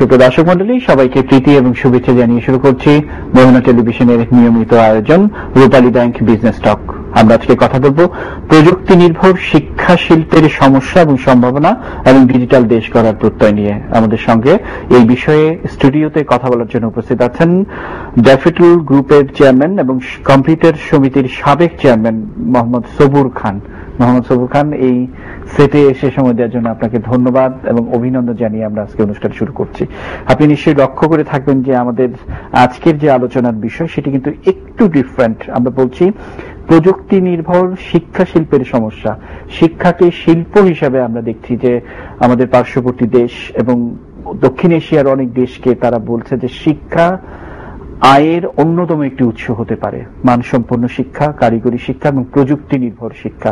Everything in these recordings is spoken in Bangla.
সুপ্রিয় দর্শক মন্ডলী, সবাইকে প্রীতি এবং শুভেচ্ছা জানিয়ে শুরু করছি মোহনা টেলিভিশনের নিয়মিত আয়োজন রূপালী ব্যাংক বিজনেস টক। আমরা আজকে কথা বলবো প্রযুক্তি নির্ভর শিক্ষা শিল্পের সমস্যা এবং সম্ভাবনা এবং ডিজিটাল দেশ গড়ার প্রত্যয় নিয়ে। আমাদের সঙ্গে এই বিষয়ে স্টুডিওতে কথা বলার জন্য উপস্থিত আছেন ড্যাফোডিল গ্রুপের চেয়ারম্যান এবং কম্পিউটার সমিতির সাবেক চেয়ারম্যান মোহাম্মদ সবুর খান। মোহাম্মদ সবুর খান, এই সেটে এসে সময় দেওয়ার জন্য আপনাকে ধন্যবাদ এবং অভিনন্দন জানিয়ে আমরা আজকে অনুষ্ঠান শুরু করছি। আপনি নিশ্চয়ই লক্ষ্য করে থাকবেন যে আমাদের আজকের যে আলোচনার বিষয় সেটি কিন্তু একটু ডিফারেন্ট। আমরা বলছি প্রযুক্তি নির্ভর শিক্ষা শিল্পের সমস্যা। শিক্ষাকে শিল্প হিসাবে আমরা দেখছি যে আমাদের পার্শ্ববর্তী দেশ এবং দক্ষিণ এশিয়ার অনেক দেশকে তারা বলছে যে শিক্ষা আয়ের অন্যতম একটি উৎস হতে পারে। মানসম্পন্ন শিক্ষা, কারিগরি শিক্ষা এবং প্রযুক্তি নির্ভর শিক্ষা।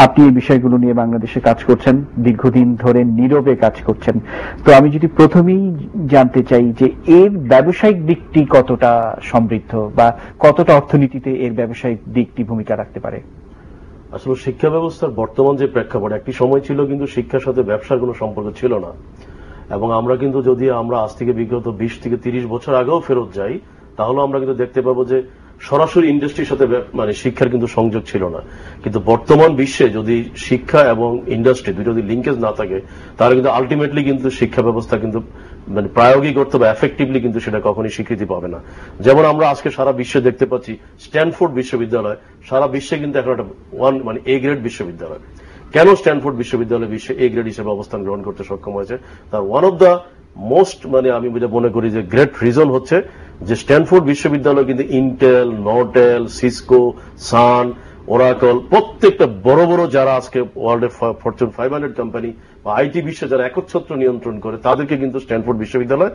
আপনি এই বিষয়গুলো নিয়ে বাংলাদেশে কাজ করছেন, দীর্ঘদিন ধরে নীরবে কাজ করছেন। তো আমি যদি প্রথমেই জানতে চাই যে এর ব্যবসায়িক দিকটি কতটা সমৃদ্ধ বা কতটা অর্থনীতিতে এর ব্যবসায়িক দিকটি ভূমিকা রাখতে পারে? আসলে শিক্ষা ব্যবস্থার বর্তমান যে প্রেক্ষাপট, একটি সময় ছিল কিন্তু শিক্ষার সাথে ব্যবসার কোনো সম্পর্ক ছিল না। এবং আমরা কিন্তু যদি আমরা আজ থেকে বিগত 20 থেকে 30 বছর আগেও ফেরত যাই, তাহলে আমরা কিন্তু দেখতে পাবো যে সরাসরি ইন্ডাস্ট্রির সাথে শিক্ষার কিন্তু সংযোগ ছিল না। কিন্তু বর্তমান বিশ্বে যদি শিক্ষা এবং ইন্ডাস্ট্রি দুটো যদি লিঙ্কেজ না থাকে, তাহলে কিন্তু আলটিমেটলি কিন্তু শিক্ষা ব্যবস্থা কিন্তু প্রায়োগিক অর্থে বা এফেক্টিভলি কিন্তু সেটা কখনই স্বীকৃতি পাবে না। যেমন আমরা আজকে সারা বিশ্বে দেখতে পাচ্ছি স্ট্যানফোর্ড বিশ্ববিদ্যালয় সারা বিশ্বে কিন্তু এখন একটা এ গ্রেড বিশ্ববিদ্যালয়। কেন স্ট্যানফোর্ড বিশ্ববিদ্যালয় বিশ্বে এ গ্রেড হিসেবে অবস্থান গ্রহণ করতে সক্ষম হয়েছে? তার ওয়ান অফ দ্য মোস্ট আমি মনে করি যে গ্রেট রিজন হচ্ছে যে স্ট্যানফোর্ড বিশ্ববিদ্যালয় কিন্তু ইন্টেল, নর্টেল, সিসকো, সান, ওরাকল প্রত্যেকটা বড় বড় যারা আজকে ওয়ার্ল্ডের ফরচুন 500 কোম্পানি বা আইটি বিশ্বে যারা একচ্ছত্র নিয়ন্ত্রণ করে, তাদেরকে কিন্তু স্ট্যানফোর্ড বিশ্ববিদ্যালয়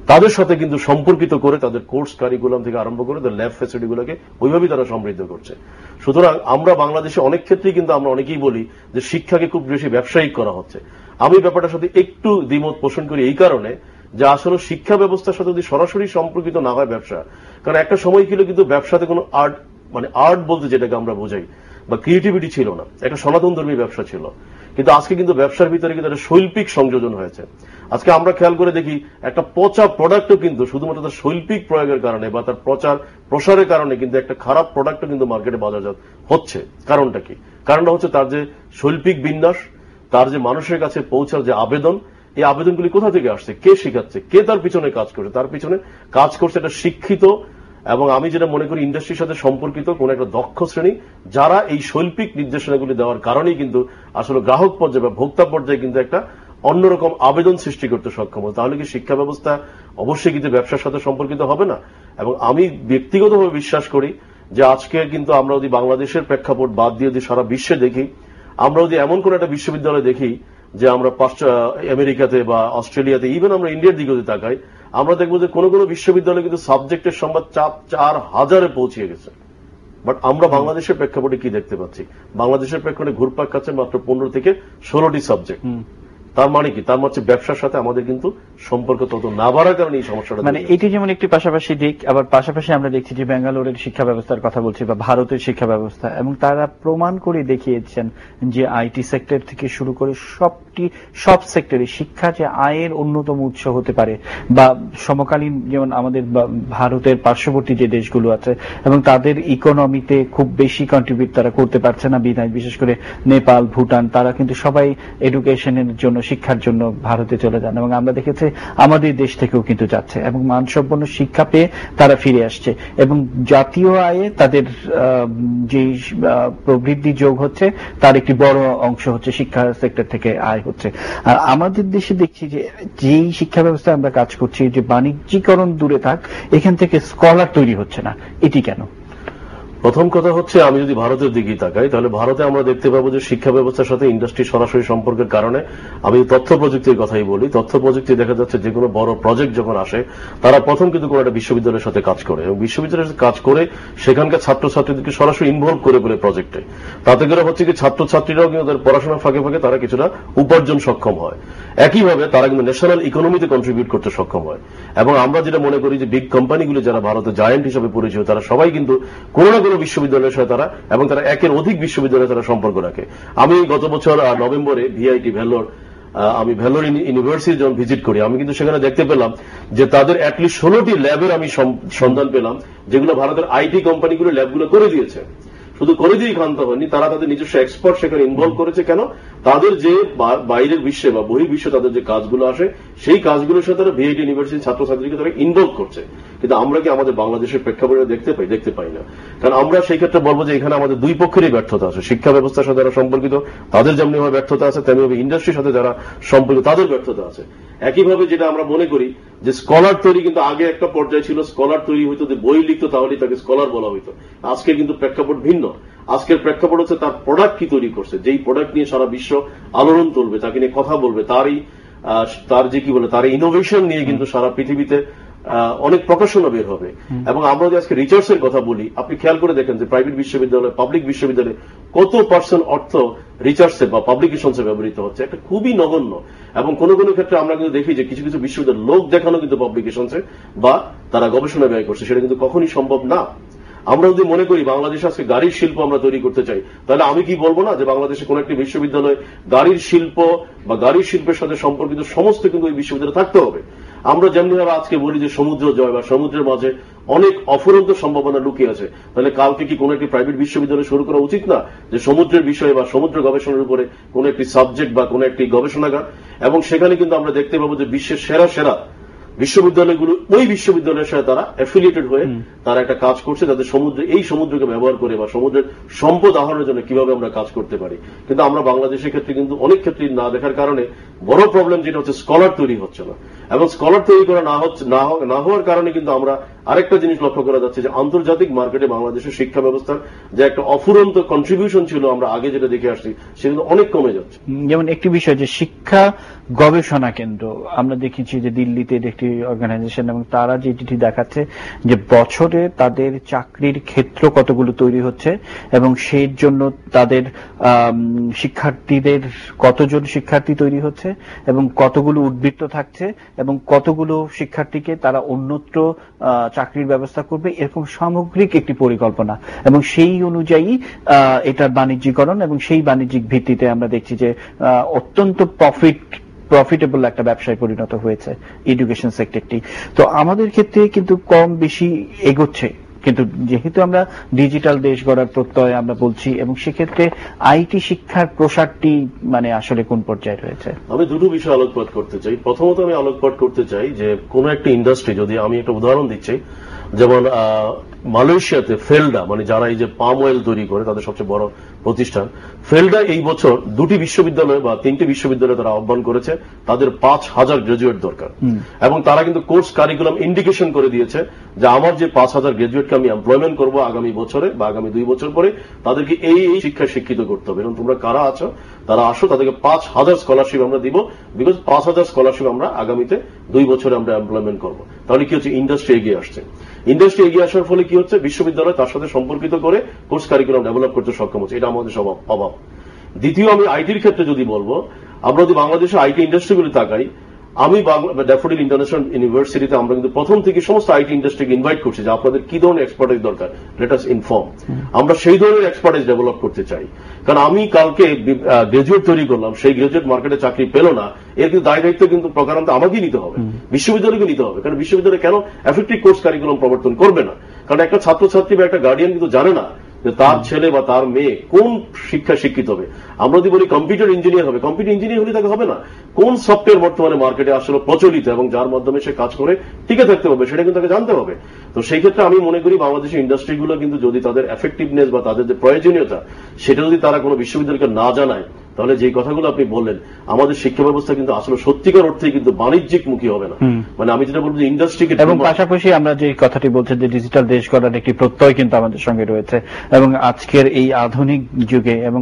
তাদের সাথে কিন্তু সম্পর্কিত করে তাদের কোর্স কারিকুলাম থেকে আরম্ভ করে তাদের ল্যাব ফ্যাসিলিটিগুলোকে ওইভাবেই তারা সমৃদ্ধ করছে। সুতরাং আমরা বাংলাদেশে অনেক ক্ষেত্রেই কিন্তু আমরা অনেকেই বলি যে শিক্ষাকে খুব বেশি ব্যবসায়িক করা হচ্ছে। আমি ব্যাপারটার সাথে একটু দ্বিমত পোষণ করি এই কারণে যে আসলে শিক্ষা ব্যবস্থার সাথে যদি সরাসরি সম্পর্কিত না হয় ব্যবসা, কারণ একটা সময় ছিল কিন্তু ব্যবসাতে কোনো আর্ট বলতে যেটাকে আমরা বোঝাই বা ক্রিয়েটিভিটি ছিল না, একটা সনাতন ধর্মী ব্যবসা ছিল। কিন্তু আজকে কিন্তু ব্যবসার ভিতরে কিন্তু একটা শৈল্পিক সংযোজন হয়েছে। আজকে আমরা খেয়াল করে দেখি একটা পচা প্রোডাক্টও কিন্তু শুধুমাত্র তার শৈল্পিক প্রয়োগের কারণে বা তার প্রচার প্রসারের কারণে কিন্তু একটা খারাপ প্রোডাক্টও কিন্তু মার্কেটে বাজারজাত হচ্ছে। কারণটা কি? কারণটা হচ্ছে তার যে শৈল্পিক বিন্যাস, তার যে মানুষের কাছে পৌঁছার যে আবেদন, এই আবেদনগুলি কোথা থেকে আসছে, কে শেখাচ্ছে, কে তার পিছনে কাজ করছে? তার পিছনে কাজ করছে একটা শিক্ষিত এবং আমি যেটা মনে করি ইন্ডাস্ট্রির সাথে সম্পর্কিত কোন একটা দক্ষ শ্রেণী, যারা এই শৈল্পিক নির্দেশনাগুলি দেওয়ার কারণেই কিন্তু আসলে গ্রাহক পর্যায়ে বা ভোক্তা পর্যায়ে কিন্তু একটা অন্যরকম আবেদন সৃষ্টি করতে সক্ষম হয়। তাহলে কি শিক্ষা ব্যবস্থা অবশ্যই কিন্তু ব্যবসার সাথে সম্পর্কিত হবে না? এবং আমি ব্যক্তিগতভাবে বিশ্বাস করি যে আজকে কিন্তু আমরা যদি বাংলাদেশের প্রেক্ষাপট বাদ দিয়ে যদি সারা বিশ্বে দেখি, আমরা যদি এমন কোন একটা বিশ্ববিদ্যালয় দেখি যে আমরা আমেরিকাতে বা অস্ট্রেলিয়াতে, ইভেন আমরা ইন্ডিয়ার দিকে যদি তাকাই, আমরা দেখবো যে কোন কোন বিশ্ববিদ্যালয় কিন্তু সাবজেক্টের সংখ্যা 4000-এ পৌঁছে গেছে। বাট আমরা বাংলাদেশের প্রেক্ষাপটে কি দেখতে পাচ্ছি? বাংলাদেশের প্রেক্ষাপটে ঘুরপাক খাচ্ছে মাত্র 15 থেকে 16টি সাবজেক্ট। তার মানে কি? তার মানে ব্যবসার সাথে আমাদের কিন্তু সম্পর্ক তত না বাড়ার কারণে এই সমস্যাটা। এটি যেমন একটি পাশাপাশি দিক, আবার পাশাপাশি আমরা দেখছি যে ব্যাঙ্গালোরের শিক্ষা ব্যবস্থার কথা বলছি বা ভারতের শিক্ষা ব্যবস্থা, এবং তারা প্রমাণ করে দেখিয়েছেন যে আইটি সেক্টর থেকে শুরু করে সব সেক্টরে শিক্ষা যে আয়ের অন্যতম উৎস হতে পারে। বা সমকালীন যেমন আমাদের ভারতের পার্শ্ববর্তী যে দেশগুলো আছে এবং তাদের ইকোনমিতে খুব বেশি কন্ট্রিবিউট তারা করতে পারছে না বিধায়, বিশেষ করে নেপাল, ভুটান, তারা কিন্তু সবাই এডুকেশনের জন্য, শিক্ষার জন্য ভারতে চলে যান এবং আমরা দেখেছি আমাদের দেশ থেকেও কিন্তু যাচ্ছে এবং মানসম্পন্ন শিক্ষা পেয়ে তারা ফিরে আসছে এবং জাতীয় আয়ে তাদের যে প্রবৃদ্ধি যোগ হচ্ছে তার একটি বড় অংশ হচ্ছে শিক্ষা সেক্টর থেকে আয় হচ্ছে। আর আমাদের দেশে দেখছি যে যেই শিক্ষা ব্যবস্থায় আমরা কাজ করছি, যে বাণিজ্যিকরণ দূরে থাক, এখান থেকে স্কলার তৈরি হচ্ছে না। এটি কেন? প্রথম কথা হচ্ছে, আমি যদি ভারতের দিকে তাকাই তাহলে ভারতে আমরা দেখতে পাবো যে শিক্ষা ব্যবস্থার সাথে ইন্ডাস্ট্রি সরাসরি সম্পর্কের কারণে, আমি তথ্য প্রযুক্তির কথাই বলি, তথ্য প্রযুক্তি দেখা যাচ্ছে যে কোনো বড় প্রজেক্ট যখন আসে তারা প্রথম কিন্তু কোনো একটা বিশ্ববিদ্যালয়ের সাথে কাজ করে এবং বিশ্ববিদ্যালয়ের সাথে কাজ করে সেখানকার ছাত্রছাত্রীদেরকে সরাসরি ইনভলভ করে বলে প্রজেক্টে। তাতে করে হচ্ছে কি ছাত্রছাত্রীরাও কিন্তু তাদের পড়াশোনার ফাঁকে ফাঁকে তারা কিছুটা উপার্জন সক্ষম হয়। একইভাবে তারা কিন্তু ন্যাশনাল ইকোনমিতে কন্ট্রিবিউট করতে সক্ষম হয়। এবং আমরা যেটা মনে করি যে বিগ কোম্পানিগুলো যারা ভারতের জায়ান্ট হিসেবে পরিচিত, তারা সবাই কিন্তু কোনো না কোনো বিশ্ববিদ্যালয়ের সাথে তারা এবং তারা একের অধিক বিশ্ববিদ্যালয়ে তারা সম্পর্ক রাখে। আমি গত বছর নভেম্বরে ভিআইটি ভেলোর আমি ভেলোর ইউনিভার্সিটি যখন ভিজিট করি, আমি কিন্তু সেখানে দেখতে পেলাম যে তাদের অ্যাটলিস্ট 16টি ল্যাবের আমি সন্ধান পেলাম, যেগুলো ভারতের আইটি কোম্পানিগুলো ল্যাবগুলো করে দিয়েছে। শুধু করে দিয়ে ক্ষান্ত হয়নি, তারা তাদের নিজস্ব এক্সপার্ট সেখানে ইনভলভ করেছে। কেন? তাদের যে বাইরের বিশ্বে বা বহির্বিশ্বে তাদের যে কাজগুলো আসে, সেই কাজগুলোর সাথে তারা ভিআইটি ইউনিভার্সিটির ছাত্রছাত্রীকে তারা ইনভলভ করছে। কিন্তু আমরা কি আমাদের বাংলাদেশের প্রেক্ষাপটে দেখতে পাই না। কারণ আমরা সেই ক্ষেত্রে বলবো যে এখানে আমাদের দুই পক্ষেরই ব্যর্থতা আছে। শিক্ষা ব্যবস্থার সাথে যারা সম্পর্কিত তাদের যেমনিভাবে ব্যর্থতা আছে, তেমনিভাবে ইন্ডাস্ট্রির সাথে যারা সম্পর্কিত তাদের ব্যর্থতা আছে। একইভাবে যেটা আমরা মনে করি যে স্কলার তৈরি, কিন্তু আগে একটা পর্যায়ে ছিল স্কলার তৈরি হইতো, যে বই লিখতো তাহলেই তাকে স্কলার বলা হইতো। আজকে কিন্তু প্রেক্ষাপট ভিন্ন। আজকের প্রেক্ষাপট হচ্ছে তার প্রোডাক্ট কি তৈরি করছে, যেই প্রোডাক্ট নিয়ে সারা বিশ্ব আলোড়ন তুলবে, তাকে নিয়ে কথা বলবে, তার যে কি বলে তার ইনোভেশন নিয়ে কিন্তু সারা পৃথিবীতে অনেক প্রকাশনা বের হবে। এবং আমরা যদি আজকে রিসার্চের কথা বলি, আপনি খেয়াল করে দেখেন যে প্রাইভেট বিশ্ববিদ্যালয়, পাবলিক বিশ্ববিদ্যালয়ে কত পার্সেন্ট অর্থ রিসার্চে বা পাবলিকেশনসে ব্যবহৃত হচ্ছে, একটা খুবই নগণ্য। এবং কোন কোন ক্ষেত্রে আমরা কিন্তু দেখি যে কিছু কিছু বিশ্ববিদ্যালয় লোক দেখানো কিন্তু পাবলিকেশনসে বা তারা গবেষণা ব্যয় করছে, সেটা কিন্তু কখনই সম্ভব না। আমরা যদি মনে করি বাংলাদেশে আজকে গাড়ির শিল্প আমরা তৈরি করতে চাই, তাহলে আমি কি বলবো না যে বাংলাদেশে কোন একটি বিশ্ববিদ্যালয়ে গাড়ির শিল্প বা গাড়ির শিল্পের সাথে সম্পর্কিত সমস্ত কিন্তু ওই বিশ্ববিদ্যালয়ে থাকতে হবে। আমরা যেমনিভাবে আজকে বলি যে সমুদ্র জয় বা সমুদ্রের মাঝে অনেক অফুরন্ত সম্ভাবনা লুকিয়ে আছে, তাহলে কালকে কি কোন একটি প্রাইভেট বিশ্ববিদ্যালয় শুরু করা উচিত না, যে সমুদ্রের বিষয়ে বা সমুদ্র গবেষণার উপরে কোন একটি সাবজেক্ট বা কোন একটি গবেষণাগার। এবং সেখানে কিন্তু আমরা দেখতে পাবো যে বিশ্বের সেরা সেরা বিশ্ববিদ্যালয়গুলো ওই বিশ্ববিদ্যালয়ের সাথে তারা অ্যাফিলিয়েটেড হয়ে তারা একটা কাজ করছে, যাদের এই সমুদ্রকে ব্যবহার করে বা সমুদ্রের সম্পদ আহরণের জন্য কিভাবে আমরা কাজ করতে পারি। কিন্তু আমরা বাংলাদেশের ক্ষেত্রে কিন্তু অনেক ক্ষেত্রে না দেখার কারণে বড় প্রবলেম যেটা হচ্ছে স্কলার তৈরি হচ্ছে না। এবং স্কলার তৈরি করা না হওয়ার কারণে কিন্তু আমরা আরেকটা জিনিস লক্ষ্য করা যাচ্ছে যে আন্তর্জাতিক মার্কেটে বাংলাদেশের শিক্ষা ব্যবস্থার যে একটা অফুরন্ত কন্ট্রিবিউশন ছিল আমরা আগে যেটা দেখে আসছি, সেগুলো অনেক কমে যাচ্ছে। যেমন একটি বিষয় যে শিক্ষা গবেষণা কেন্দ্র, আমরা দেখেছি যে দিল্লিতে একটি অর্গানাইজেশন, এবং তারা যে চিঠি দেখাচ্ছে যে বছরে তাদের চাকরির ক্ষেত্র কতগুলো তৈরি হচ্ছে এবং সেই জন্য তাদের শিক্ষার্থীদের কতজন শিক্ষার্থী তৈরি হচ্ছে এবং কতগুলো উদ্বৃত্ত থাকছে এবং কতগুলো শিক্ষার্থীকে তারা অন্যত্র চাকরির ব্যবস্থা করবে, এরকম সামগ্রিক একটি পরিকল্পনা। এবং সেই অনুযায়ী এটার বাণিজ্যিকরণ, এবং সেই বাণিজ্যিক ভিত্তিতে আমরা দেখছি যে অত্যন্ত প্রফিটেবল একটা ব্যবসায় পরিণত হয়েছে এডুকেশন সেক্টরটি। তো আমাদের ক্ষেত্রে কিন্তু কম বেশি এগোচ্ছে, কিন্তু যেহেতু আমরা ডিজিটাল দেশ গড়ার প্রত্যয় আমরা বলছি, এবং সেক্ষেত্রে আইটি শিক্ষার প্রসারটি মানে আসলে কোন পর্যায়ে রয়েছে? আমি দুটো বিষয় আলোকপাত করতে চাই। প্রথমত আমি আলোকপাত করতে চাই যে কোন একটা ইন্ডাস্ট্রি, যদি আমি একটা উদাহরণ দিচ্ছি, যেমন মালয়েশিয়াতে ফেলডা, মানে যারা এই যে পাম অয়েল তৈরি করে তাদের সবচেয়ে বড় প্রতিষ্ঠান ফেলডা, এই বছর 2টি বিশ্ববিদ্যালয় বা 3টি বিশ্ববিদ্যালয় তারা আহ্বান করেছে, তাদের 5000 গ্রাজুয়েট দরকার। এবং তারা কিন্তু কোর্স কারিকুলাম ইন্ডিকেশন করে দিয়েছে যে আমার যে 5000 গ্রাজুয়েটকে আমি এমপ্লয়মেন্ট করবো আগামী বছরে বা আগামী 2 বছর পরে, তাদেরকে এই শিক্ষায় শিক্ষিত করতে হবে। এবং তোমরা কারা আছো তারা আসো, তাদেরকে 5000 স্কলারশিপ আমরা দিব, বিকজ 5000 স্কলারশিপ আমরা আগামীতে 2 বছরে আমরা এমপ্লয়মেন্ট করবো। তাহলে কি হচ্ছে, ইন্ডাস্ট্রি এগিয়ে আসছে। ইন্ডাস্ট্রি এগিয়ে আসার ফলে কি হচ্ছে, বিশ্ববিদ্যালয় তার সাথে সম্পর্কিত করে কোর্স কারিকুলাম ডেভেলপ করতে সক্ষম হচ্ছে। এটা আমাদের অভাব। দ্বিতীয়, আমি আইটির ক্ষেত্রে যদি বলবো, আমরা যদি বাংলাদেশের আইটি ইন্ডাস্ট্রিগুলি তাকাই, আমি ড্যাফোডিল ইন্টারন্যাশনাল ইউনিভার্সিটিতে আমরা কিন্তু প্রথম থেকে সমস্ত আইটি ইন্ডাস্ট্রিকে ইনভাইট করছি যে আপনাদের কি ধরনের এক্সপার্টাইজ দরকার, লেট আস ইনফর্ম। আমরা সেই ধরনের এক্সপার্টাইজ ডেভেলপ করতে চাই। কারণ আমি কালকে গ্রাজুয়েট তৈরি করলাম, সেই গ্রাজুয়েট মার্কেটে চাকরি পেল না, এর কিন্তু দায় দায়িত্ব কিন্তু প্রকারান্ত আমাকেই নিতে হবে, বিশ্ববিদ্যালয়কে নিতে হবে। কারণ বিশ্ববিদ্যালয় কেন এফেক্টিভ কোর্স কারিকুলাম প্রবর্তন করবে না? কারণ একটা ছাত্রছাত্রী বা একটা গার্ডিয়ান কিন্তু জানে না যে তার ছেলে বা তার মেয়ে কোন শিক্ষা শিক্ষিত হবে। আমরা যদি বলি কম্পিউটার ইঞ্জিনিয়ার হবে, কম্পিউটার ইঞ্জিনিয়ার হলে তাকে হবে না। কোন সফটওয়্যার বর্তমানে মার্কেটে আসলে প্রচলিত এবং যার মাধ্যমে সে কাজ করে টিকে থাকতে হবে, সেটা কিন্তু তাকে জানতে হবে। তো সেই ক্ষেত্রে আমি মনে করি বাংলাদেশের ইন্ডাস্ট্রিগুলো কিন্তু যদি তাদের এফেক্টিভনেস বা তাদের যে প্রয়োজনীয়তা, সেটা যদি তারা কোনো বিশ্ববিদ্যালয়কে না জানায়, তাহলে যে কথাগুলো আপনি বললেন, আমাদের শিক্ষা ব্যবস্থা কিন্তু আসলে সত্যিকার অর্থে কিন্তু বাণিজ্যিক মুখী হবে না। মানে আমি যেটা বলবো যে ইন্ডাস্ট্রিকে, এবং পাশাপাশি আমরা যে কথাটি বলছি যে ডিজিটাল দেশ গড়ার একটি প্রত্যয় কিন্তু আমাদের সঙ্গে রয়েছে। এবং আজকের এই আধুনিক যুগে এবং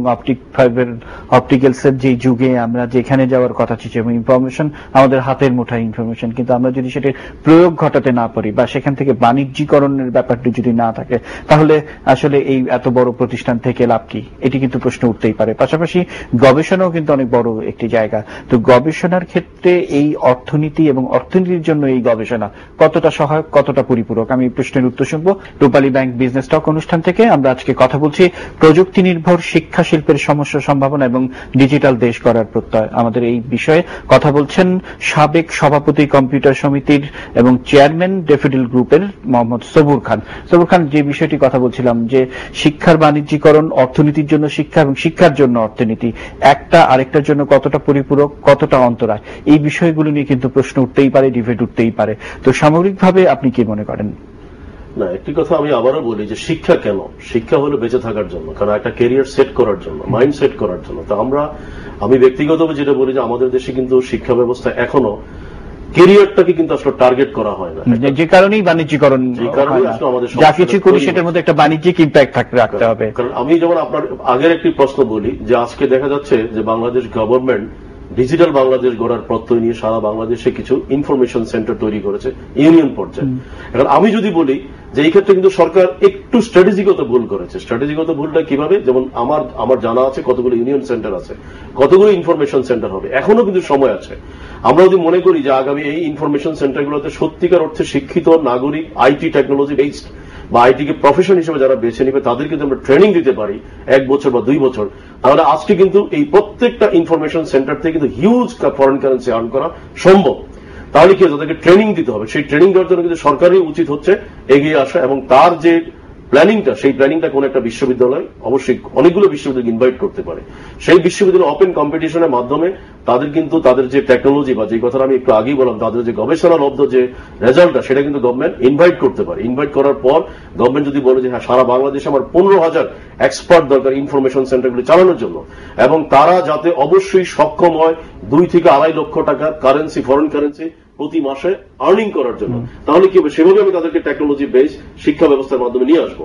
অপটিক্যালসের যে যুগে আমরা যেখানে যাওয়ার কথা ছিল, এবং ইনফরমেশন আমাদের হাতের মুঠায় ইনফরমেশন, কিন্তু আমরা যদি সেটির প্রয়োগ ঘটাতে না পারি বা সেখান থেকে বাণিজ্যিকরণের ব্যাপারটি যদি না থাকে, তাহলে আসলে এই এত বড় প্রতিষ্ঠান থেকে লাভ কি, এটি কিন্তু প্রশ্ন উঠতেই পারে। পাশাপাশি গবেষণাও কিন্তু অনেক বড় একটি জায়গা। তো গবেষণার ক্ষেত্রে এই অর্থনীতি এবং অর্থনীতির জন্য এই গবেষণা কতটা সহায়ক, কতটা পরিপূরক, আমি প্রশ্নের উত্তর শুনবো রূপালী ব্যাংক বিজনেস টক অনুষ্ঠান থেকে। আমরা আজকে কথা বলছি প্রযুক্তি নির্ভর শিক্ষা শিল্পের সমস্যা, সম্ভাবনা এবং ডিজিটাল দেশ গড়ার প্রত্যয়। আমাদের এই বিষয় বিষয়ে কথা বলছেন সাবেক সভাপতি কম্পিউটার সমিতির এবং চেয়ারম্যান ডেফোডিল গ্রুপের মোহাম্মদ সবুর খান। সবুর খান, যে বিষয়টি কথা বলছিলাম যে শিক্ষার বাণিজ্যিকরণ, অর্থনীতির জন্য শিক্ষা এবং শিক্ষার জন্য অর্থনীতি, একটা আরেকটার জন্য কতটা পরিপূরক, কতটা অন্তরায়, এই বিষয়গুলো নিয়ে কিন্তু প্রশ্ন উঠতেই পারে, ডিবেট উঠতেই পারে। তো সামগ্রিকভাবে আপনি কি মনে করেন? না, একটি কথা আমি আবারও বলি যে শিক্ষা কেন? শিক্ষা হলো বেঁচে থাকার জন্য, কারণ একটা ক্যারিয়ার সেট করার জন্য, মাইন্ড সেট করার জন্য। তো আমি ব্যক্তিগতভাবে যেটা বলি যে আমাদের দেশে কিন্তু শিক্ষা ব্যবস্থা এখনো ক্যারিয়ারটাকে কিন্তু আসলে টার্গেট করা হয় না, যে কারণেই বাণিজ্যিকরণ, যা কিছু করি সেটার মধ্যে একটা বাণিজ্যিক ইম্প্যাক্ট রাখতে হবে। কারণ আমি যেমন আপনার আগের একটি প্রশ্ন বলি যে আজকে দেখা যাচ্ছে যে বাংলাদেশ গভর্নমেন্ট ডিজিটাল বাংলাদেশ গড়ার প্রত্যয় নিয়ে সারা বাংলাদেশে কিছু ইনফরমেশন সেন্টার তৈরি করেছে ইউনিয়ন পর্যায়ে। এখন আমি যদি বলি যে এই ক্ষেত্রে কিন্তু সরকার একটু স্ট্র্যাটেজিগত ভুল করেছে। স্ট্র্যাটেজিগত ভুলটা কিভাবে? যেমন আমার জানা আছে কতগুলো ইউনিয়ন সেন্টার আছে, কতগুলো ইনফরমেশন সেন্টার হবে, এখনো কিন্তু সময় আছে। আমরা যদি মনে করি যে আগামী এই ইনফরমেশন সেন্টারগুলোতে সত্যিকার অর্থে শিক্ষিত নাগরিক, আইটি টেকনোলজি বেসড বা আইটিকে প্রফেশন হিসেবে যারা বেছে নিবে তাদেরকে যদি আমরা ট্রেনিং দিতে পারি 1 বছর বা 2 বছর, তাহলে আজকে কিন্তু এই প্রত্যেকটা ইনফরমেশন সেন্টার থেকে কিন্তু হিউজ ফরেন কারেন্সি আর্ন করা সম্ভব। তাহলে কি তাদেরকে ট্রেনিং দিতে হবে, সেই ট্রেনিং দেওয়ার জন্য কিন্তু সরকারই উচিত হচ্ছে এগিয়ে আসা এবং তার যে প্ল্যানিংটা, সেই প্ল্যানিংটা কোন একটা বিশ্ববিদ্যালয় অবশ্যই অনেকগুলো বিশ্ববিদ্যালয় ইনভাইট করতে পারে। সেই বিশ্ববিদ্যালয় ওপেন কম্পিটিশনের মাধ্যমে তাদের কিন্তু তাদের যে টেকনোলজি বা যে কথাটা আমি একটু আগেই বললাম, তাদের যে গবেষণালব্ধ যে রেজাল্টটা, সেটা কিন্তু গভর্নমেন্ট ইনভাইট করতে পারে। ইনভাইট করার পর গভর্নমেন্ট যদি বলে যে হ্যাঁ সারা বাংলাদেশে আমার 15,000 এক্সপার্ট দরকার ইনফরমেশন সেন্টারগুলি চালানোর জন্য, এবং তারা যাতে অবশ্যই সক্ষম হয় 2 থেকে 2.5 লক্ষ টাকা কারেন্সি, ফরেন কারেন্সি প্রতি মাসে আর্নিং করার জন্য, তাহলে কি হবে? সেভাবে আমি তাদেরকে টেকনোলজি বেস শিক্ষা ব্যবস্থার মাধ্যমে নিয়ে আসবো।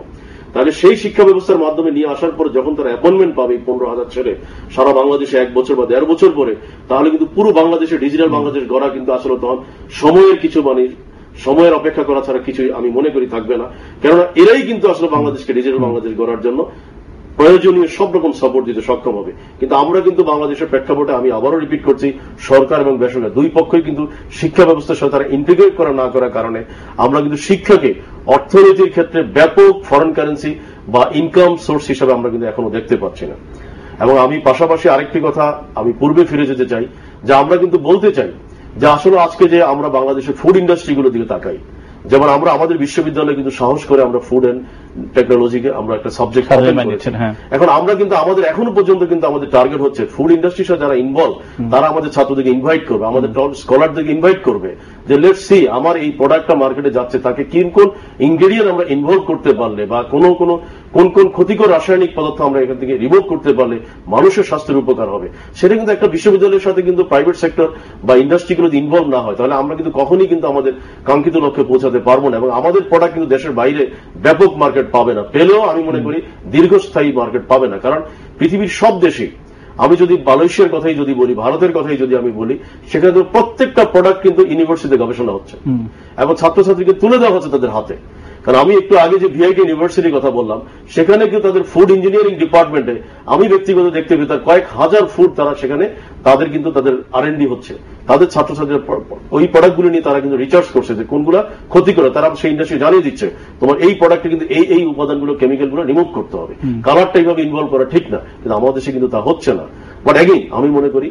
তাহলে সেই শিক্ষা ব্যবস্থার মাধ্যমে নিয়ে আসার পরে যখন তারা অ্যাপয়েন্টমেন্ট পাবে 15,000 ছেলে সারা বাংলাদেশে 1 বছর বা 1.5 বছর পরে, তাহলে কিন্তু পুরো বাংলাদেশে ডিজিটাল বাংলাদেশ গড়া কিন্তু আসলে তখন সময়ের কিছু সময়ের অপেক্ষা করা ছাড়া কিছুই আমি মনে করি থাকবে না। কেননা এরাই কিন্তু আসলে বাংলাদেশকে ডিজিটাল বাংলাদেশ গড়ার জন্য প্রয়োজনীয় সব রকম সাপোর্ট দিতে সক্ষম হবে। কিন্তু আমরা কিন্তু বাংলাদেশের প্রেক্ষাপটে, আমি আবারও রিপিট করছি, সরকার এবং বেসরকারি দুই পক্ষই কিন্তু শিক্ষা ব্যবস্থার সাথে তারা ইন্টিগ্রেট করা না করার কারণে আমরা কিন্তু শিক্ষাকে অর্থনীতির ক্ষেত্রে ব্যাপক ফরেন কারেন্সি বা ইনকাম সোর্স হিসেবে আমরা কিন্তু এখনো দেখতে পাচ্ছি না। এবং আমি পাশাপাশি আরেকটি কথা আমি পূর্বে ফিরে যেতে চাই, যে আমরা কিন্তু বলতে চাই যে আসলে আজকে যে আমরা বাংলাদেশের ফুড ইন্ডাস্ট্রিগুলোর দিকে তাকাই, যেমন আমরা আমাদের বিশ্ববিদ্যালয়ে কিন্তু সাহস করে আমরা ফুড এন্ড টেকনোলজিকে আমরা একটা সাবজেক্ট করেছি। এখন আমরা কিন্তু আমাদের এখনো পর্যন্ত কিন্তু আমাদের টার্গেট হচ্ছে ফুড ইন্ডাস্ট্রির সাথে যারা ইনভলভ তারা আমাদের ছাত্রদেরকে ইনভাইট করবে, আমাদের স্কলারদেরকে ইনভাইট করবে যে লেটস সি আমার এই প্রোডাক্টটা মার্কেটে যাচ্ছে, তাকে কোন ইনগ্রেডিয়েন্ট আমরা ইনভলভ করতে পারলে বা কোন কোন ক্ষতিকর রাসায়নিক পদার্থ আমরা এখান থেকে রিমুভ করতে পারলে মানুষের স্বাস্থ্যের উপকার হবে। সেটা কিন্তু একটা বিশ্ববিদ্যালয়ের সাথে কিন্তু প্রাইভেট সেক্টর বা ইন্ডাস্ট্রিগুলো ইনভলভ না হয়, তাহলে আমরা কিন্তু কখনই কিন্তু আমাদের কাঙ্ক্ষিত লক্ষ্যে পৌঁছাতে পারবো না এবং আমাদের প্রোডাক্ট কিন্তু দেশের বাইরে ব্যাপক মার্কেট পাবে না, পেলেও আমি মনে করি দীর্ঘস্থায়ী মার্কেট পাবে না। কারণ পৃথিবীর সব দেশে, আমি যদি মালয়েশিয়ার কথাই যদি বলি, ভারতের কথাই যদি আমি বলি, সেখানে তো প্রত্যেকটা প্রোডাক্ট কিন্তু ইউনিভার্সিটিতে গবেষণা হচ্ছে এবং ছাত্রছাত্রীকে তুলে দেওয়া হচ্ছে তাদের হাতে। কারণ আমি একটু আগে যে ভিআইটি ইউনিভার্সিটির কথা বললাম, সেখানে কিন্তু তাদের ফুড ইঞ্জিনিয়ারিং ডিপার্টমেন্টে আমি ব্যক্তিগত দেখতে পেয়ে তার কয়েক হাজার ফুড তারা সেখানে তাদের কিন্তু তাদের R&D হচ্ছে, তাদের ছাত্রছাত্রীরা ওই প্রোডাক্টগুলো নিয়ে তারা কিন্তু রিসার্চ করছে যে কোনগুলো ক্ষতি করে, তারা সেই ইন্ডাস্ট্রি জানিয়ে দিচ্ছে তোমার এই প্রোডাক্টে কিন্তু এই উপাদানগুলো, কেমিক্যালগুলো রিমুভ করতে হবে, কালারটা এইভাবে ইনভলভ করা ঠিক না। কিন্তু আমাদের দেশে কিন্তু তা হচ্ছে না। বাট এগেইন আমি মনে করি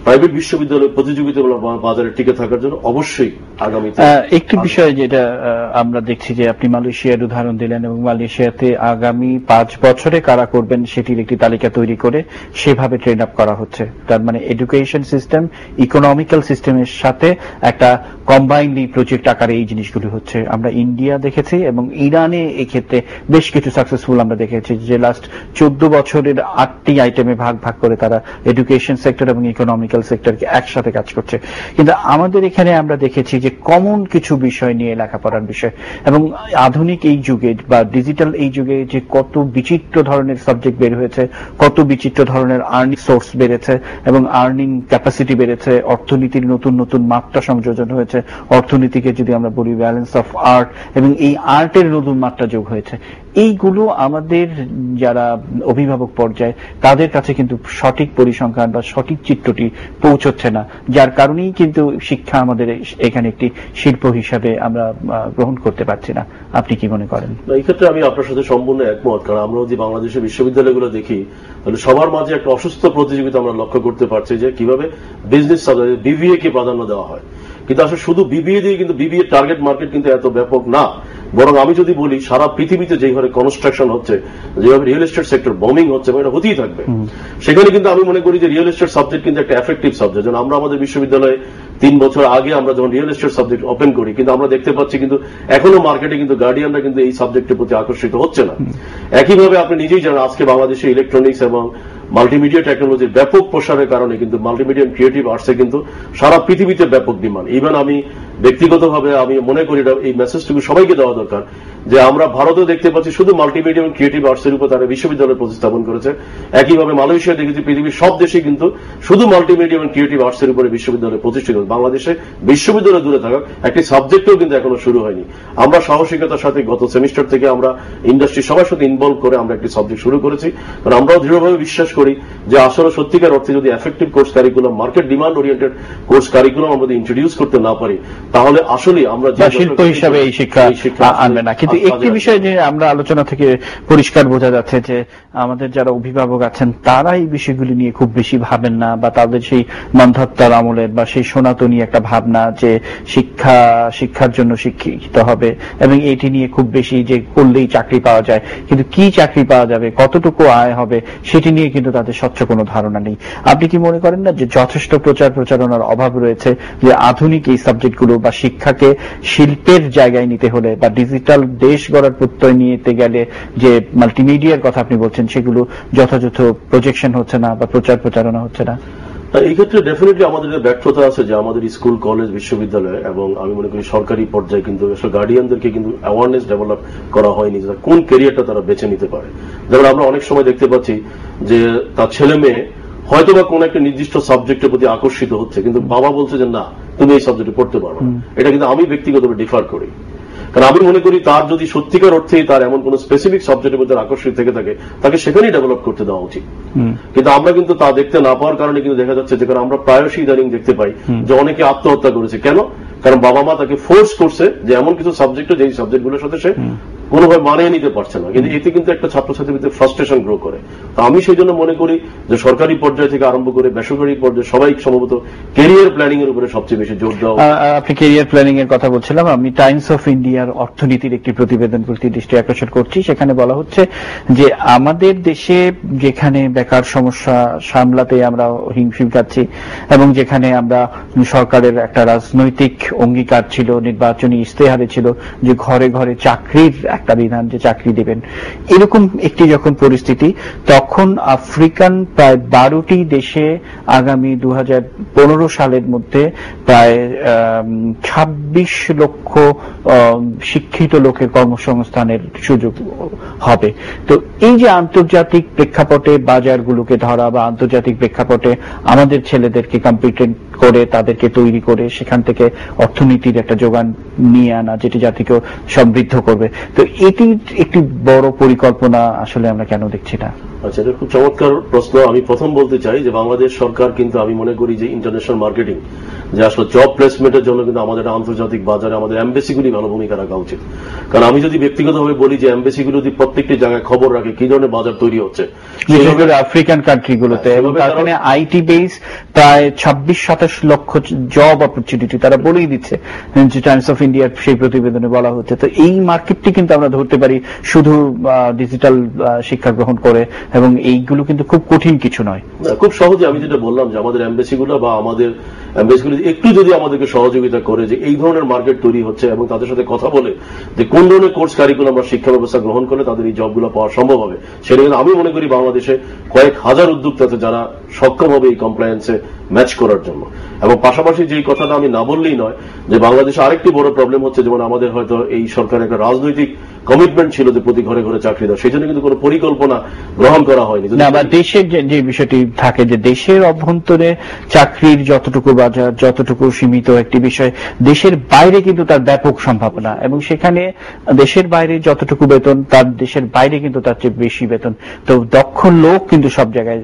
প্রাইভেট বিশ্ববিদ্যালয় প্রতিযোগিতামূলক বাজারে টিকে থাকার জন্য অবশ্যই আগামীতে একটি বিষয় যেটা আমরা দেখছি যে আপনি মালয়েশিয়ার উদাহরণ দিলেন এবং মালয়েশিয়াতে আগামী 5 বছরে কারা করবেন সেটির একটি তালিকা তৈরি করে সেভাবে ট্রেন আপ করা হচ্ছে। তার মানে এডুকেশন সিস্টেম ইকোনমিক্যাল সিস্টেমের সাথে একটা কম্বাইন্ড প্রজেক্ট আকারে এই জিনিসগুলি হচ্ছে। আমরা ইন্ডিয়া দেখেছি এবং ইরানে এক্ষেত্রে বেশ কিছু সাকসেসফুল আমরা দেখেছি, যে লাস্ট 14 বছরের 8টি আইটেমে ভাগ করে তারা এডুকেশন সেক্টর এবং ইকোনমিক্যাল সেক্টরকে একসাথে কাজ করছে। কিন্তু আমাদের এখানে আমরা দেখেছি যে কমন কিছু বিষয় নিয়ে লেখাপড়ার বিষয়, এবং আধুনিক এই যুগে বা ডিজিটাল এই যুগে যে কত বিচিত্র ধরনের সাবজেক্ট বের হয়েছে, কত বিচিত্র ধরনের আর্নিং সোর্স বেড়েছে এবং আর্নিং ক্যাপাসিটি বেড়েছে, অর্থনীতির নতুন নতুন মাত্রা সংযোজন হয়েছে, অর্থনীতিকে যদি আমরা বলি ব্যালেন্স অফ আর্ট এবং এই আর্টের নতুন মাত্রা যোগ হয়েছে। এইগুলো আমাদের যারা অভিভাবক পর্যায়ে তাদের কাছে কিন্তু সঠিক পরিসংখ্যান বা সঠিক চিত্রটি পৌঁছচ্ছে না, যার কারণেই কিন্তু শিক্ষা আমাদের এখানে একটি শিল্প হিসাবে আমরা গ্রহণ করতে পারছি না। আপনি কি মনে করেন? এই ক্ষেত্রে আমি আপনার সাথে সম্পূর্ণ একমত, কারণ আমরা যদি বাংলাদেশের বিশ্ববিদ্যালয়গুলো দেখি তাহলে সবার মাঝে একটা অসুস্থ প্রতিযোগিতা আমরা লক্ষ্য করতে পারছি যে কিভাবে বিজনেস বিবিএ কে প্রাধান্য দেওয়া হয়। কিন্তু আসলে শুধু বিবিএ দিয়ে কিন্তু বিবিএ টার্গেট মার্কেট কিন্তু এত ব্যাপক না, বরং আমি যদি বলি সারা পৃথিবীতে যেভাবে কনস্ট্রাকশন হচ্ছে, যেভাবে রিয়েল এস্টেট সেক্টর বমিং হচ্ছে, এটা হতেই থাকবে। সেখানে কিন্তু আমি মনে করি যে রিয়েল এস্টেট সাবজেক্ট কিন্তু একটা এফেক্টিভ সাবজেক্ট। যেমন আমরা আমাদের বিশ্ববিদ্যালয়ে 3 বছর আগে আমরা যখন রিয়েল এস্টেট সাবজেক্ট ওপেন করি, কিন্তু আমরা দেখতে পাচ্ছি কিন্তু এখনো মার্কেটে কিন্তু গার্ডিয়ানরা কিন্তু এই সাবজেক্টের প্রতি আকর্ষিত হচ্ছে না। একইভাবে আপনি নিজেই জানেন আজকে বাংলাদেশে ইলেকট্রনিক্স এবং মাল্টিমিডিয়া টেকনোলজির ব্যাপক প্রসারের কারণে কিন্তু মাল্টিমিডিয়া ক্রিয়েটিভ আর্টসে কিন্তু সারা পৃথিবীতে ব্যাপক ডিমান্ড। ইভেন আমি ব্যক্তিগতভাবে আমি মনে করি এই মেসেজটুকু সবাইকে দেওয়া দরকার যে আমরা ভারতেও দেখতে পাচ্ছি শুধু মাল্টিমিডিয়া এবং ক্রিয়েটিভ আর্টসের উপর তারা বিশ্ববিদ্যালয় প্রতিস্থাপন করেছে। একইভাবে মালয়েশিয়া দেখেছি পৃথিবীর সব দেশে কিন্তু শুধু মাল্টিমিডিয়া এবং ক্রিয়েটিভ আর্টসের উপরে বিশ্ববিদ্যালয় প্রতিষ্ঠিত। বাংলাদেশে বিশ্ববিদ্যালয় দূরে থাকা একটি সাবজেক্টও কিন্তু এখনো শুরু হয়নি। আমরা সাহসিকতার সাথে গত সেমিস্টার থেকে আমরা ইন্ডাস্ট্রি সবার সাথে ইনভলভ করে আমরা একটি সাবজেক্ট শুরু করেছি, কারণ আমরাও দৃঢ়ভাবে বিশ্বাস করি যে আসলে সত্যিকার অর্থে যদি effective course curriculum, market demand oriented course curriculum আমরা ইন্ট্রোডিউস করতে না পারি তাহলে আসলে আমরা শিল্প হিসাবে এই শিক্ষা আনবে না। কিন্তু একটি বিষয় যে আমরা আলোচনা থেকে পরিষ্কার বোঝা যাচ্ছে যে আমাদের যারা অভিভাবক আছেন তারা এই বিষয়গুলি নিয়ে খুব বেশি ভাবেন না, বা তাদের সেই মন্ধাত্তার আমলের বা সেই সনাতনী একটা ভাবনা যে শিক্ষার জন্য শিক্ষিত হবে এবং এটি নিয়ে খুব বেশি যে করলেই চাকরি পাওয়া যায়, কিন্তু কি চাকরি পাওয়া যাবে, কতটুকু আয় হবে সেটি নিয়ে কিন্তু তাদের স্বচ্ছ কোনো ধারণা নেই। আপনি কি মনে করেন না যে যথেষ্ট প্রচারণার অভাব রয়েছে, যে আধুনিক এই সাবজেক্টগুলো বা শিক্ষাকে শিল্পের জায়গায় নিতে হলে বা ডিজিটাল দেশ গড়ার প্রত্যয় নিতে গেলে যে মাল্টিমিডিয়ার কথা আপনি বলছেন সেগুলো যথাযথ প্রজেকশন হচ্ছে না বা প্রচারণা হচ্ছে না? এই ক্ষেত্রে ডেফিনেটলি আমাদের ব্যর্থতা আছে যে আমাদের স্কুল, কলেজ, বিশ্ববিদ্যালয় এবং আমি মনে করি সরকারি পর্যায়ে কিন্তু গার্ডিয়ানদেরকে কিন্তু অ্যাওয়ারনেস ডেভেলপ করা হয়নি যে কোন ক্যারিয়ারটা তারা বেছে নিতে পারে। যেমন আমরা অনেক সময় দেখতে পাচ্ছি যে তার ছেলে মেয়ে হয়তোবা কোন একটা নির্দিষ্ট সাবজেক্টের প্রতি আকর্ষিত হচ্ছে, কিন্তু বাবা বলছে যে না তুমি এই সাবজেক্টে পড়তে পারো না। এটা কিন্তু আমি ব্যক্তিগতভাবে ডিফার করি, কারণ আমি মনে করি তার যদি সত্যিকার অর্থেই তার এমন কোন স্পেসিফিক সাবজেক্টের মধ্যে আকর্ষিত থেকে থাকে তাকে সেখানেই ডেভেলপ করতে দেওয়া উচিত। কিন্তু আমরা কিন্তু তা দেখতে না পাওয়ার কারণে কিন্তু দেখা যাচ্ছে যে কারণ আমরা প্রায়শই ইদানিং দেখতে পাই যে অনেকে আত্মহত্যা করেছে। কেন? কারণ বাবা মা তাকে ফোর্স করছে যে এমন কিছু সাবজেক্ট যেই সাবজেক্টগুলোর সাথে সে কোনোভাবে মানিয়ে নিতে পারছে না, কিন্তু এতে কিন্তু একটা ছাত্রছাত্রীর ভিতরে ফ্রাস্ট্রেশন গ্রো করে। তো আমি সেই জন্য মনে করি যে সরকারি পর্যায় থেকে আরম্ভ করে বেসরকারি পর্যায়ে সবাই সম্ভবত ক্যারিয়ার প্ল্যানিং এর উপরে সবচেয়ে বেশি জোর দেওয়া। আপনি ক্যারিয়ার প্ল্যানিং এর কথা বলছিলাম, আমি টাইমস অফ ইন্ডিয়ার অর্থনীতির একটি প্রতিবেদন প্রতি দৃষ্টি আকর্ষণ করছি। সেখানে বলা হচ্ছে যে আমাদের দেশে যেখানে বেকার সমস্যা সামলাতে আমরা হিমশিম খাচ্ছি এবং যেখানে আমরা সরকারের একটা রাজনৈতিক অঙ্গীকার ছিল, নির্বাচনী ইশতেহারে ছিল যে ঘরে ঘরে চাকরির একটা বিধান, যে চাকরি দেবেন, এরকম একটি যখন পরিস্থিতি, তখন আফ্রিকান প্রায় 12টি দেশে আগামী 2015 সালের মধ্যে প্রায় 26 লক্ষ শিক্ষিত লোকের কর্মসংস্থানের সুযোগ হবে। তো এই যে আন্তর্জাতিক প্রেক্ষাপটে বাজারগুলোকে ধরা বা আন্তর্জাতিক প্রেক্ষাপটে আমাদের ছেলেদেরকে কম্পিটেন্ট করে তাদেরকে তৈরি করে সেখান থেকে অর্থনীতির একটা যোগান নিয়ে আনা যেটি জাতিকে সমৃদ্ধ করবে, তো এটি একটি বড় পরিকল্পনা আসলে আমরা কেন দেখছি না? আচ্ছা, এটা খুব চমৎকার প্রশ্ন। আমি প্রথম বলতে চাই যে বাংলাদেশ সরকার কিন্তু আমি মনে করি যে ইন্টারন্যাশনাল মার্কেটিং, যে আসলে জব প্লেসমেন্টের জন্য কিন্তু আমাদের আন্তর্জাতিক বাজারে আমাদের এমবেসিগুলি ভালো ভূমিকা রাখা উচিত। কারণ আমি যদি ব্যক্তিগতভাবে বলি যে এমবেসিগুলো যদি প্রত্যেকটি জায়গায় খবর রাখে কি ধরনের বাজার তৈরি হচ্ছে আফ্রিকান কান্ট্রিগুলোতে, এবং তার কারণে আইটি বেস প্রায় 26-27 লক্ষ জব অপরচুনিটি তারা বলেই দিচ্ছে, যে টাইমস অফ ইন্ডিয়ার সেই প্রতিবেদনে বলা হচ্ছে। তো এই মার্কেটটি কিন্তু আমরা ধরতে পারি শুধু ডিজিটাল শিক্ষা গ্রহণ করে, এবং এইগুলো কিন্তু খুব কঠিন কিছু নয়, খুব সহজে। আমি যেটা বললাম যে আমাদের এমবেসিগুলো বা আমাদের এমবেসিগুলো একটু যদি আমাদেরকে সহযোগিতা করে যে এই ধরনের মার্কেট তৈরি হচ্ছে এবং তাদের সাথে কথা বলে যে কোন ধরনের কোর্স কারিকুলাম বা শিক্ষা ব্যবস্থা গ্রহণ করলে তাদের এই জবগুলো পাওয়া সম্ভব হবে, সেটা কিন্তু আমি মনে করি বাংলাদেশে কয়েক হাজার উদ্যোক্তা আছে যারা সক্ষম হবে এই কমপ্লায়েন্সে ম্যাচ করার জন্য। এবং পাশাপাশি যে কথাটা আমি না বললেই নয় যে বাংলাদেশে আরেকটি বড় প্রবলেম হচ্ছে, যেমন আমাদের হয়তো এই সরকারের একটা রাজনৈতিক কমিটমেন্ট ছিল যে প্রতি ঘরে ঘরে চাকরি দেওয়া, সেই জন্য কিন্তু কোনো পরিকল্পনা গ্রহণ করা হয়নি। দেশের যে বিষয়টি থাকে যে দেশের অভ্যন্তরে চাকরির যতটুকু বাজার, যতটুকু সীমিত একটি বিষয়, দেশের বাইরে কিন্তু তার ব্যাপক সম্ভাবনা, এবং সেখানে দেশের বাইরে যতটুকু বেতন তার দেশের বাইরে কিন্তু তার চেয়ে বেশি বেতন। তো দক্ষ লোক কিন্তু সব জায়গায়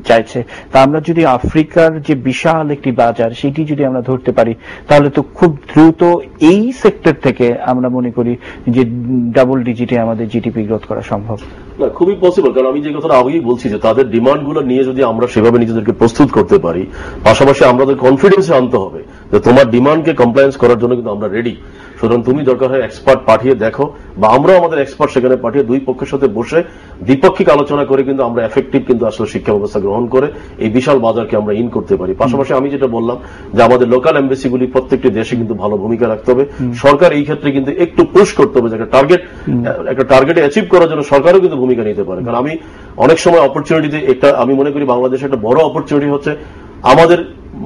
চাইছে। তা আমরা যদি আফ্রিকার যে বিশাল একটি বাজার সেটি যদি আমরা ধরতে পারি, তাহলে তো খুব দ্রুত এই সেক্টর থেকে আমরা মনে করি যে ডাবল ডিজিটে আমাদের জিডিপি গ্রোথ করা সম্ভব। না, খুবই পসিবল। কারণ আমি যে কথাটা আগেই বলছি যে তাদের ডিমান্ডগুলো নিয়ে যদি আমরা সেভাবে নিজেদেরকে প্রস্তুত করতে পারি, পাশাপাশি আমাদের কনফিডেন্সে আনতে হবে যে তোমার ডিমান্ডকে কমপ্লায়েন্স করার জন্য কিন্তু আমরা রেডি। সুতরাং তুমি দরকার হয় এক্সপার্ট পাঠিয়ে দেখো, বা আমরাও আমাদের এক্সপার্ট সেখানে পাঠিয়ে দুই পক্ষের সাথে বসে দ্বিপাক্ষিক আলোচনা করে কিন্তু আমরা এফেক্টিভ কিন্তু আসলে শিক্ষা ব্যবস্থা গ্রহণ করে এই বিশাল বাজারকে আমরা ইন করতে পারি। পাশাপাশি আমি যেটা বললাম যে আমাদের লোকাল এমবেসিগুলি প্রত্যেকটি দেশে কিন্তু ভালো ভূমিকা রাখতে হবে। সরকার এই ক্ষেত্রে কিন্তু একটু পুশ করতে হবে, যে একটা টার্গেট অ্যাচিভ করার জন্য সরকারও কিন্তু ভূমিকা নিতে পারে। কারণ আমি অনেক সময় অপরচুনিটিতে একটা আমি মনে করি বাংলাদেশে একটা বড় অপরচুনিটি হচ্ছে আমাদের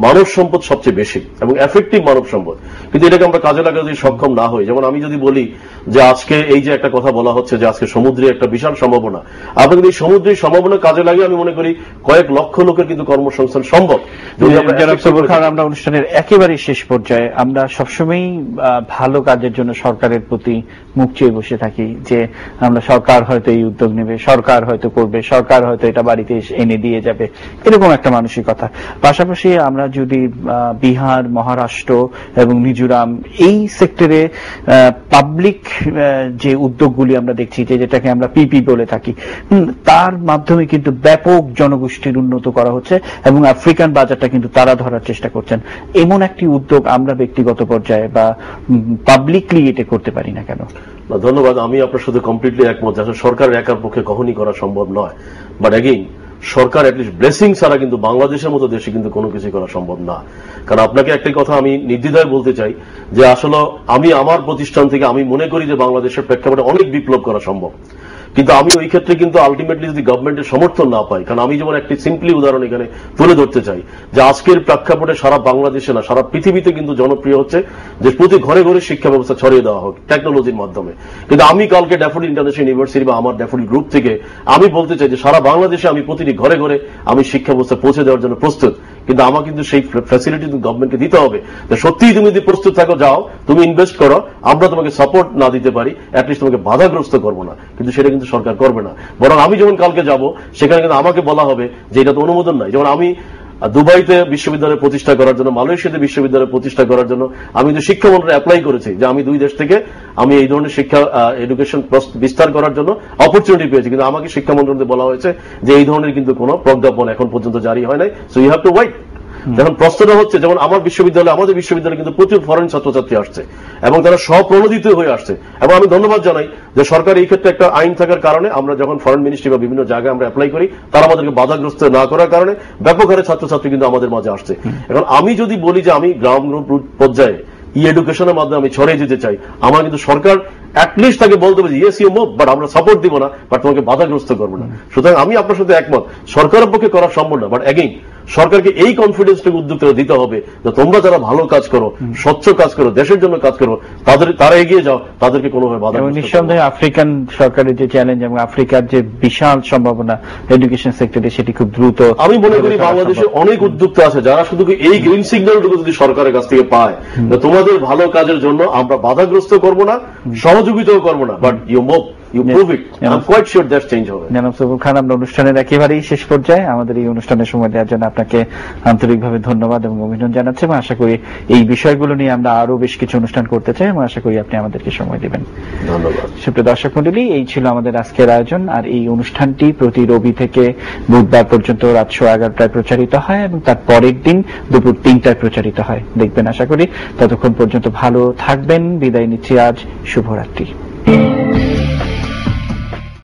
মানব সম্পদ সবচেয়ে বেশি এবং এফেক্টিভ মানব সম্পদ, কিন্তু এটাকে আমরা কাজে লাগাতে সক্ষম না হই। যেমন আমি যদি বলি যে আজকে এই যে একটা কথা বলা হচ্ছে যে আজকে সমুদ্রে একটা বিশাল সম্ভাবনা, আপনি এই সমুদ্রের সম্ভাবনা কাজে লাগিয়ে আমি মনে করি কয়েক লক্ষ লোকের কিন্তু কর্মসংস্থান সম্ভব। আমরা অনুষ্ঠানের একেবারে শেষ পর্যায়ে আমরা সবসময়ই ভালো কাজের জন্য সরকারের প্রতি মুখ চেয়ে বসে থাকি যে আমরা সরকার হয়তো এই উদ্যোগ নেবে, সরকার হয়তো করবে, সরকার হয়তো এটা বাড়িতে এনে দিয়ে যাবে, এরকম একটা মানসিকতা। পাশাপাশি আমরা যদি বিহার, মহারাষ্ট্র এবং মিজোরাম এই সেক্টরে পাবলিক যে উদ্যোগগুলি আমরা দেখছি, যেটাকে আমরা পিপি বলে থাকি, তার মাধ্যমে কিন্তু ব্যাপক জনগোষ্ঠীর উন্নত করা হচ্ছে এবং আফ্রিকান বাজারটা কিন্তু তারা ধরার চেষ্টা করছেন। এমন একটি উদ্যোগ আমরা ব্যক্তিগত পর্যায়ে বা পাবলিকলি এটা করতে পারি না কেন? ধন্যবাদ। আমি আপনার সাথে কমপ্লিটলি একমত। আসলে সরকারের একার পক্ষে কখনই করা সম্ভব নয়, but again Sarkar at least blessing ছাড়া কিন্তু বাংলাদেশের মতো দেশে কিন্তু কোনো কিছু করা সম্ভব না। কারণ আপনাকে একটা কথা আমি নির্দ্বিধায় বলতে চাই যে আসলে আমি আমার প্রতিষ্ঠান থেকে আমি মনে করি যে বাংলাদেশের প্রেক্ষাপটে অনেক বিপ্লব করা সম্ভব, কিন্তু আমি ওই ক্ষেত্রে কিন্তু আলটিমেটলি যদি গভর্নমেন্টের সমর্থন না পাই, কারণ আমি যেমন একটি সিম্পলি উদাহরণ এখানে তুলে ধরতে চাই যে আজকের প্রেক্ষাপটে সারা বাংলাদেশে না সারা পৃথিবীতে কিন্তু জনপ্রিয় হচ্ছে যে প্রতি ঘরে ঘরে শিক্ষা ব্যবস্থা ছড়িয়ে দেওয়া হোক টেকনোলজির মাধ্যমে। কিন্তু আমি কালকে ড্যাফোডিল ইন্টারন্যাশনাল ইউনিভার্সিটি বা আমার ড্যাফোডিল গ্রুপ থেকে আমি বলতে চাই যে সারা বাংলাদেশে আমি প্রতিটি ঘরে ঘরে আমি শিক্ষা ব্যবস্থা পৌঁছে দেওয়ার জন্য প্রস্তুত, কিন্তু আমার কিন্তু সেই ফ্যাসিলিটি গভর্নমেন্টকে দিতে হবে। সত্যিই তুমি যদি প্রস্তুত থাকো, যাও তুমি ইনভেস্ট করো, আমরা তোমাকে সাপোর্ট না দিতে পারি, অ্যাটলিস্ট তোমাকে বাধাগ্রস্ত করবো না, কিন্তু সেটা কিন্তু সরকার করবে না। বরং আমি যখন কালকে যাব সেখানে কিন্তু আমাকে বলা হবে যে এটা তো অনুমোদন নাই। যেমন আমি দুবাইতে বিশ্ববিদ্যালয় প্রতিষ্ঠা করার জন্য, মালয়েশিয়াতে বিশ্ববিদ্যালয় প্রতিষ্ঠা করার জন্য আমি কিন্তু শিক্ষা মন্ত্রণালয়ে অ্যাপ্লাই করেছি যে আমি দুই দেশ থেকে আমি এই ধরনের শিক্ষা এডুকেশন বিস্তার করার জন্য অপরচুনিটি পেয়েছি, কিন্তু আমাকে শিক্ষা মন্ত্রণালয়ে বলা হয়েছে যে এই ধরনের কিন্তু কোনো প্রজ্ঞাপন এখন পর্যন্ত জারি হয় নাই, so you have to wait. যখন প্রশ্নটা হচ্ছে, যেমন আমাদের বিশ্ববিদ্যালয়ে কিন্তু প্রচুর ফরেন ছাত্রছাত্রী আসছে এবং তারা স্বপ্রণোদিত হয়ে আসছে, এবং আমি ধন্যবাদ জানাই যে সরকার এই ক্ষেত্রে একটা আইন থাকার কারণে আমরা যখন ফরেন মিনিস্ট্রি বা বিভিন্ন জায়গায় আমরা অ্যাপ্লাই করি, তারা আমাদেরকে বাধাগ্রস্ত না করার কারণে ব্যাপক হারে ছাত্রছাত্রী কিন্তু আমাদের মাঝে আসছে। এখন আমি যদি বলি যে আমি গ্রাম পর্যায়ে ই এডুকেশনের মাধ্যমে আমি ছড়িয়ে যেতে চাই, আমার কিন্তু সরকার অ্যাটলিস্ট তাকে বলতে হবে যে ইয়েস ইউ মুভ, বাট আমরা সাপোর্ট দিব না, বাট তোমাকে বাধাগ্রস্ত করবো না। সুতরাং আমি আপনার সাথে একমত, সরকারের পক্ষে করা সম্ভব না, বাট এগেইন সরকারকে এই কনফিডেন্সটাকে উদ্যোক্তা দিতে হবে যে তোমরা যারা ভালো কাজ করো, স্বচ্ছ কাজ করো, দেশের জন্য কাজ করো, তারা এগিয়ে যাও, তাদেরকে কোনোভাবে বাধা। নিঃসন্দেহে আফ্রিকান সরকারের যে চ্যালেঞ্জ এবং আফ্রিকার যে বিশাল সম্ভাবনা এডুকেশন সেক্টরে, সেটি খুব দ্রুত আমি মনে করি বাংলাদেশে অনেক উদ্যোক্তা আছে যারা শুধু এই গ্রিন সিগন্যালটুকু যদি সরকারের কাছ থেকে পায়, তোমাদের ভালো কাজের জন্য আমরা বাধাগ্রস্ত করবো না, সহযোগিতাও করবো না, but you move, you prove it. I'm quite sure that change হবে। জনাব সবুর খান, আমরা অনুষ্ঠানের একেবারেই শেষ পর্যায়ে, আমাদের এই অনুষ্ঠানের সময় দেওয়ার জন্য আপনাকে আন্তরিকভাবে ধন্যবাদ এবং অভিনন্দন জানাচ্ছি, এবং আশা করি এই বিষয়গুলো নিয়ে আমরা আরো বেশ কিছু অনুষ্ঠান করতে চাই এবং আশা করি আপনি আমাদেরকে সময় দেবেন। ধন্যবাদ। সুপ্রিয় দর্শক মণ্ডলী, এই ছিল আমাদের আজকের আয়োজন, আর এই অনুষ্ঠানটি প্রতি রবি থেকে বুধবার পর্যন্ত রাত 11:30টায় প্রচারিত হয় এবং তার পরের দিন দুপুর 3টায় প্রচারিত হয়। দেখবেন আশা করি। ততক্ষণ পর্যন্ত ভালো থাকবেন। বিদায় নিচ্ছি আজ। শুভরাত্রি।